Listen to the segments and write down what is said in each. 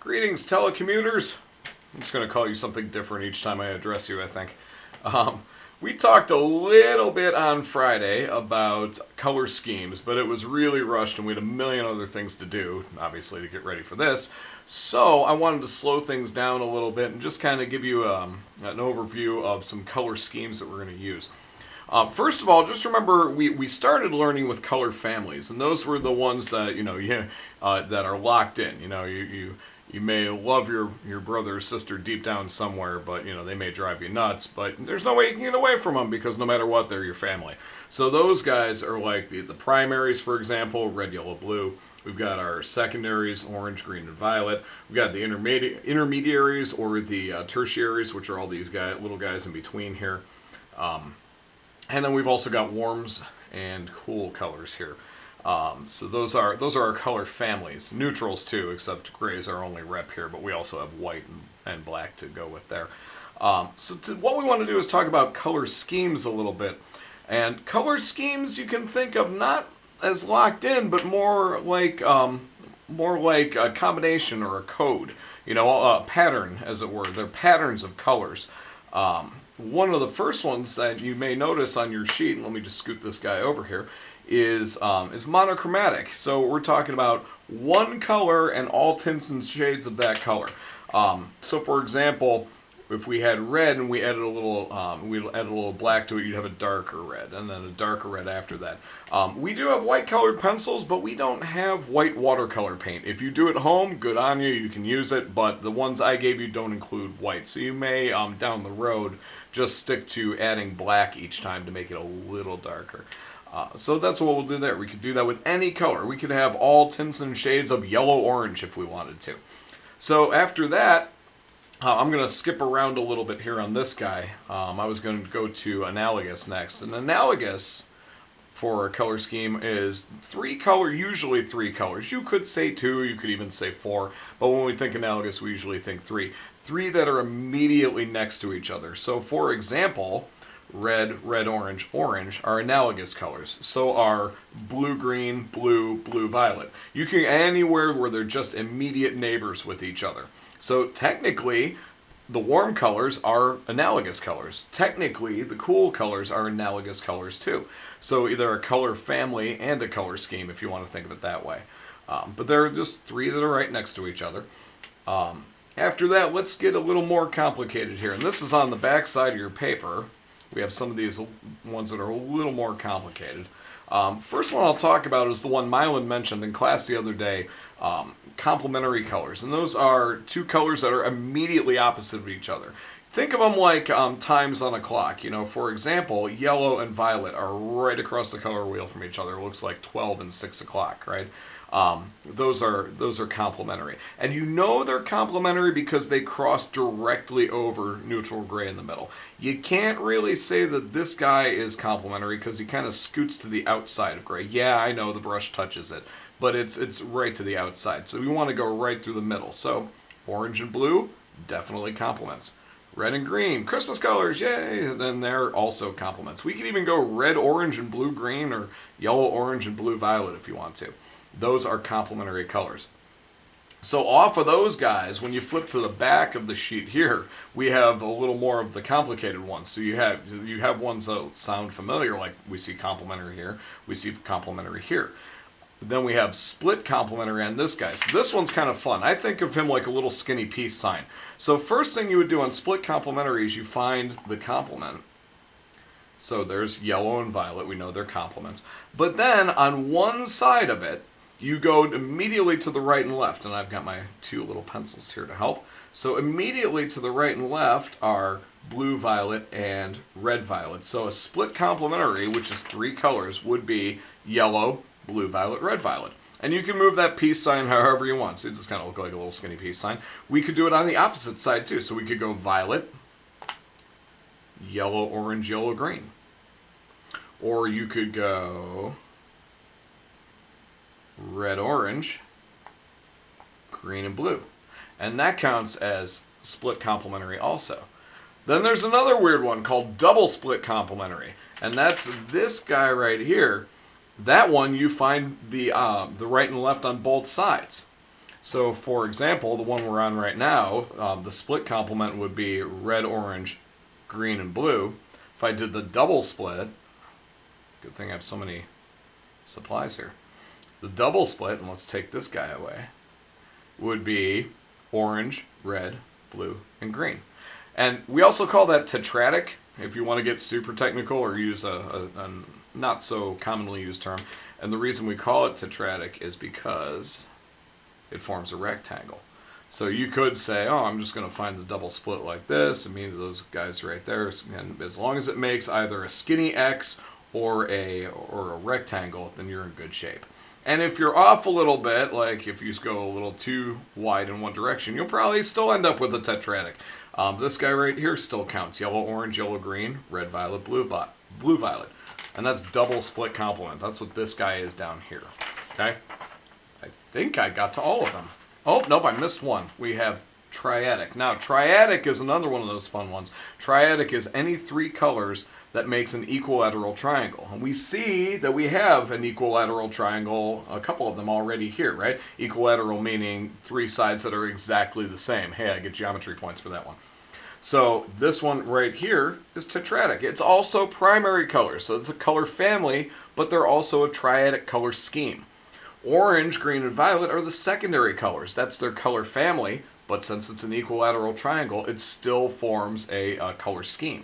Greetings, telecommuters. I'm just going to call you something different each time I address you, I think. We talked a little bit on Friday about color schemes, but it was really rushed and we had a million other things to do, obviously, to get ready for this. So I wanted to slow things down a little bit and just kind of give you an overview of some color schemes that we're going to use. First of all, just remember we started learning with color families, and those were the ones that that are locked in. You may love your brother or sister deep down somewhere, but they may drive you nuts. But there's no way you can get away from them because no matter what, they're your family. So those guys are like the primaries, for example, red, yellow, blue. We've got our secondaries, orange, green, and violet. We've got the intermediaries or the tertiaries, which are all these little guys in between here. And then we've also got warms and cool colors here. So those are our color families. Neutrals too, except gray is our only rep here, but we also have white and black to go with there. What we want to do is talk about color schemes a little bit. And color schemes you can think of not as locked in, but more like a combination or a code. A pattern, as it were. They're patterns of colors. One of the first ones that you may notice on your sheet, and let me just scoot this guy over here, is monochromatic. So we're talking about one color and all tints and shades of that color. So for example, if we had red and we added a little black to it, you'd have a darker red, and then a darker red after that. We do have white colored pencils, but we don't have white watercolor paint. If you do it at home, good on you, you can use it, but the ones I gave you don't include white. So you may, down the road, just stick to adding black each time to make it a little darker. So that's what we'll do there. We could do that with any color. We could have all tints and shades of yellow-orange if we wanted to. So after that, I'm going to skip around a little bit here on this guy. I was going to go to analogous next. And analogous for a color scheme is usually three colors. You could say two, you could even say four, but when we think analogous, we usually think three. Three that are immediately next to each other. So for example, red, red, orange, orange are analogous colors. So are blue, green, blue, blue, violet. You can anywhere where they're just immediate neighbors with each other. So technically, the warm colors are analogous colors. Technically, the cool colors are analogous colors too. So either a color family and a color scheme, if you want to think of it that way. But there are just three that are right next to each other. After that, let's get a little more complicated here. And this is on the back side of your paper. We have some of these ones that are a little more complicated. First one I'll talk about is the one Mylan mentioned in class the other day, complementary colors. And those are two colors that are immediately opposite of each other. Think of them like times on a clock. For example, yellow and violet are right across the color wheel from each other. It looks like 12 and 6 o'clock, right? Those are complementary. And they're complementary because they cross directly over neutral gray in the middle. You can't really say that this guy is complementary because he kind of scoots to the outside of gray. Yeah, I know the brush touches it, but it's right to the outside. So we want to go right through the middle. So orange and blue, definitely complements. Red and green, Christmas colors, yay! And then they're also complements. We could even go red, orange, and blue, green, or yellow, orange, and blue, violet if you want to. Those are complementary colors. So off of those guys, when you flip to the back of the sheet here, we have a little more of the complicated ones. So you have ones that sound familiar, like we see complementary here, we see complementary here. Then we have split complementary on this guy. So this one's kind of fun. I think of him like a little skinny peace sign. So first thing you would do on split complementary is you find the complement. So there's yellow and violet. We know they're complements. But then on one side of it, you go immediately to the right and left. And I've got my two little pencils here to help. So immediately to the right and left are blue violet and red violet. So a split complementary, which is three colors, would be yellow, blue, violet, red, violet. And you can move that peace sign however you want. So it just kind of look like a little skinny peace sign. We could do it on the opposite side too. So we could go violet, yellow, orange, yellow, green. Or you could go red, orange, green, and blue. And that counts as split complementary also. Then there's another weird one called double split complementary. And that's this guy right here. That one you find the right and left on both sides. So for example, the one we're on right now, the split complement would be red, orange, green, and blue. If I did the double split, good thing I have so many supplies here. The double split, and let's take this guy away, would be orange, red, blue, and green. And we also call that tetradic, if you want to get super technical or use a not so commonly used term. And the reason we call it tetradic is because it forms a rectangle. So you could say, oh, I'm just going to find the double split like this, and mean those guys right there. And as long as it makes either a skinny X or a rectangle, then you're in good shape. And if you're off a little bit, like if you go a little too wide in one direction, you'll probably still end up with a tetradic. This guy right here still counts. Yellow, orange, yellow, green, red, violet, blue, violet. And that's double split complement. That's what this guy is down here. Okay? I think I got to all of them. Oh, nope, I missed one. We have triadic. Now, triadic is another one of those fun ones. Triadic is any three colors that makes an equilateral triangle. And we see that we have an equilateral triangle, a couple of them already here, right? Equilateral meaning three sides that are exactly the same. Hey, I get geometry points for that one. So this one right here is tetradic. It's also primary colors, so it's a color family, but they're also a triadic color scheme. Orange, green, and violet are the secondary colors. That's their color family, but since it's an equilateral triangle, it still forms a color scheme.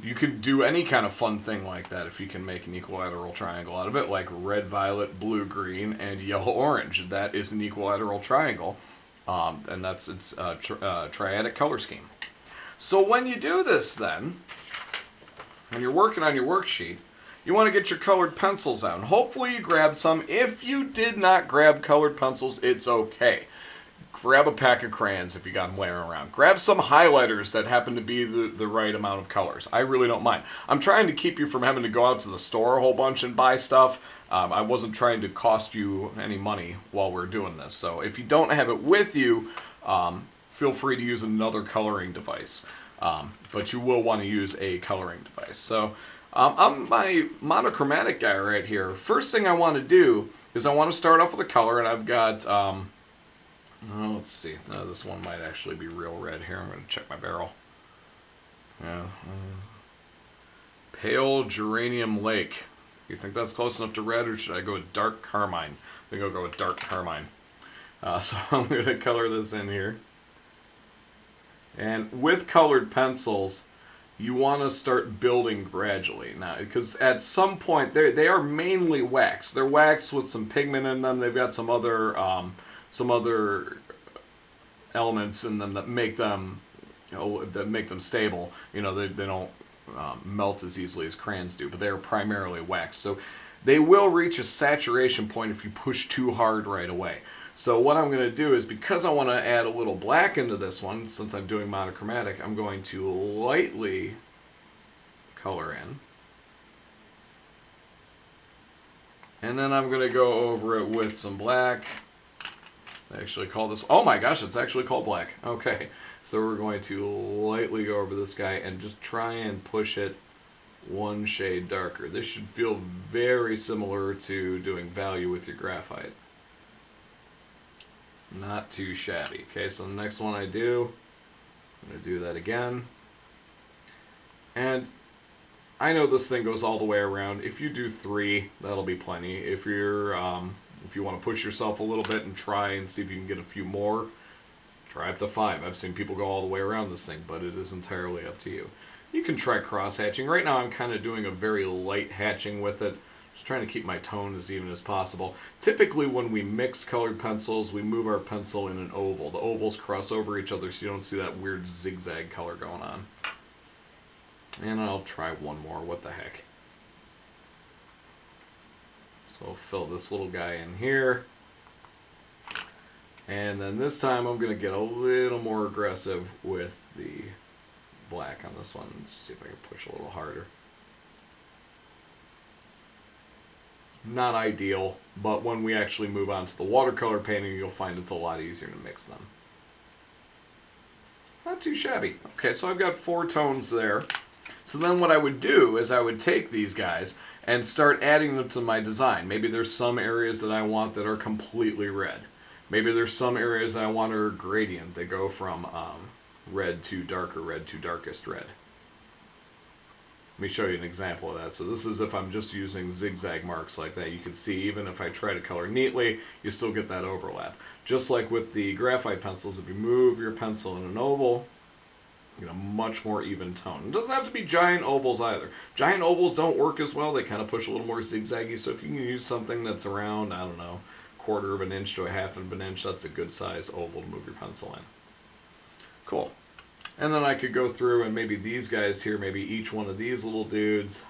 You could do any kind of fun thing like that if you can make an equilateral triangle out of it, like red, violet, blue, green, and yellow, orange. That is an equilateral triangle, and that's its triadic color scheme. So when you do this then, when you're working on your worksheet, you want to get your colored pencils out. And hopefully you grabbed some. If you did not grab colored pencils, it's okay. Grab a pack of crayons if you got them laying around. Grab some highlighters that happen to be the right amount of colors. I really don't mind. I'm trying to keep you from having to go out to the store a whole bunch and buy stuff. I wasn't trying to cost you any money while we're doing this. So if you don't have it with you, feel free to use another coloring device. But you will want to use a coloring device. So I'm my monochromatic guy right here. First thing I want to do is I want to start off with a color, and I've got... let's see. This one might actually be real red here. I'm going to check my barrel. Yeah. Pale Geranium Lake. You think that's close enough to red, or should I go with dark carmine? I think I'll go with dark carmine. So I'm going to color this in here. And with colored pencils, you want to start building gradually. Now, because at some point, they are mainly wax. They're waxed with some pigment in them. They've got some other elements in them that make them, stable. You know, they don't melt as easily as crayons do, but they are primarily wax. So they will reach a saturation point if you push too hard right away. So what I'm going to do is, because I want to add a little black into this one, since I'm doing monochromatic, I'm going to lightly color in. And then I'm going to go over it with some black. I actually call this, oh my gosh, it's actually called black. Okay, so we're going to lightly go over this guy and just try and push it one shade darker. This should feel very similar to doing value with your graphite. Not too shabby. Okay, so the next one I do, I'm going to do that again. And I know this thing goes all the way around. If you do 3, that'll be plenty. If you're if you want to push yourself a little bit and try and see if you can get a few more, try up to 5. I've seen people go all the way around this thing, but it is entirely up to you. You can try cross hatching. Right now I'm kind of doing a very light hatching with it. Just trying to keep my tone as even as possible. Typically when we mix colored pencils, we move our pencil in an oval. The ovals cross over each other so you don't see that weird zigzag color going on. And I'll try one more. What the heck. So I'll fill this little guy in here. And then this time I'm going to get a little more aggressive with the black on this one. Just see if I can push a little harder. Not ideal, but when we actually move on to the watercolor painting, you'll find it's a lot easier to mix them. Not too shabby. Okay, so I've got 4 tones there. So then what I would do is I would take these guys and start adding them to my design. Maybe there's some areas that I want that are completely red. Maybe there's some areas I want are gradient. They go from red to darker red to darkest red. Let me show you an example of that. So this is if I'm just using zigzag marks like that. You can see even if I try to color neatly, you still get that overlap. Just like with the graphite pencils, if you move your pencil in an oval, you get a much more even tone. It doesn't have to be giant ovals either. Giant ovals don't work as well. They kind of push a little more zigzaggy. So if you can use something that's around, I don't know, quarter of an inch to a half of an inch, that's a good size oval to move your pencil in. Cool. And then I could go through and maybe these guys here, maybe each one of these little dudes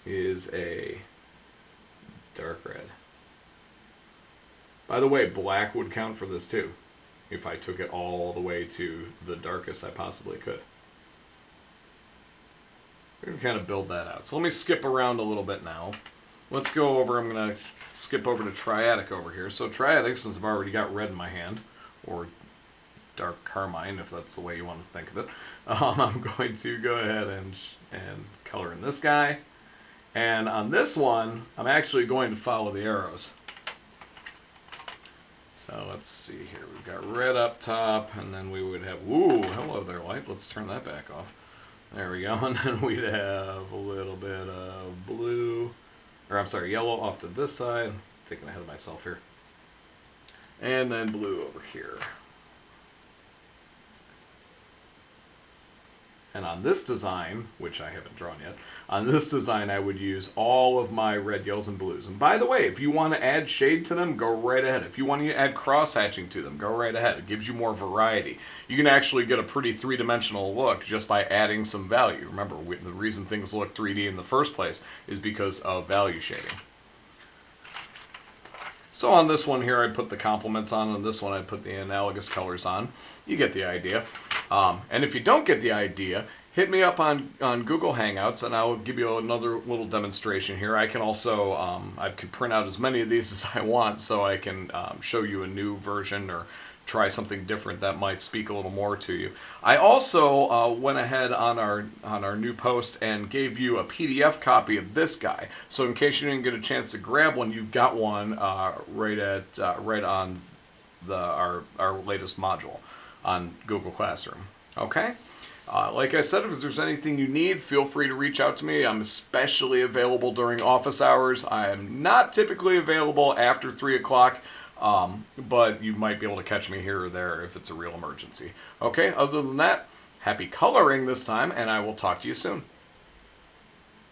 is a dark red. By the way, black would count for this too, if I took it all the way to the darkest I possibly could. We can kind of build that out. So let me skip around a little bit now. Let's go over, I'm going to skip over to triadic over here. So triadic, since I've already got red in my hand, or dark carmine, if that's the way you want to think of it. I'm going to go ahead and color in this guy. And on this one, I'm actually going to follow the arrows. So let's see here. We've got red up top, and then we would have, ooh, hello there, light. Let's turn that back off. There we go. And then we'd have a little bit of blue, or I'm sorry, yellow off to this side. I'm thinking ahead of myself here. And then blue over here. And on this design, which I haven't drawn yet, on this design I would use all of my red, yellows, and blues. And by the way, if you want to add shade to them, go right ahead. If you want to add cross-hatching to them, go right ahead. It gives you more variety. You can actually get a pretty three-dimensional look just by adding some value. Remember, the reason things look 3D in the first place is because of value shading. So on this one here, I put the complements on, and this one I put the analogous colors on. You get the idea. And if you don't get the idea, hit me up on Google Hangouts, and I'll give you another little demonstration here. I can also, I can print out as many of these as I want, so I can show you a new version or try something different that might speak a little more to you. I also went ahead on our new post and gave you a PDF copy of this guy. So in case you didn't get a chance to grab one, you've got one right on our latest module on Google Classroom. Okay? Like I said, if there's anything you need, feel free to reach out to me. I'm especially available during office hours. I am not typically available after 3 o'clock. But you might be able to catch me here or there if it's a real emergency. Okay, other than that, happy coloring this time, and I will talk to you soon.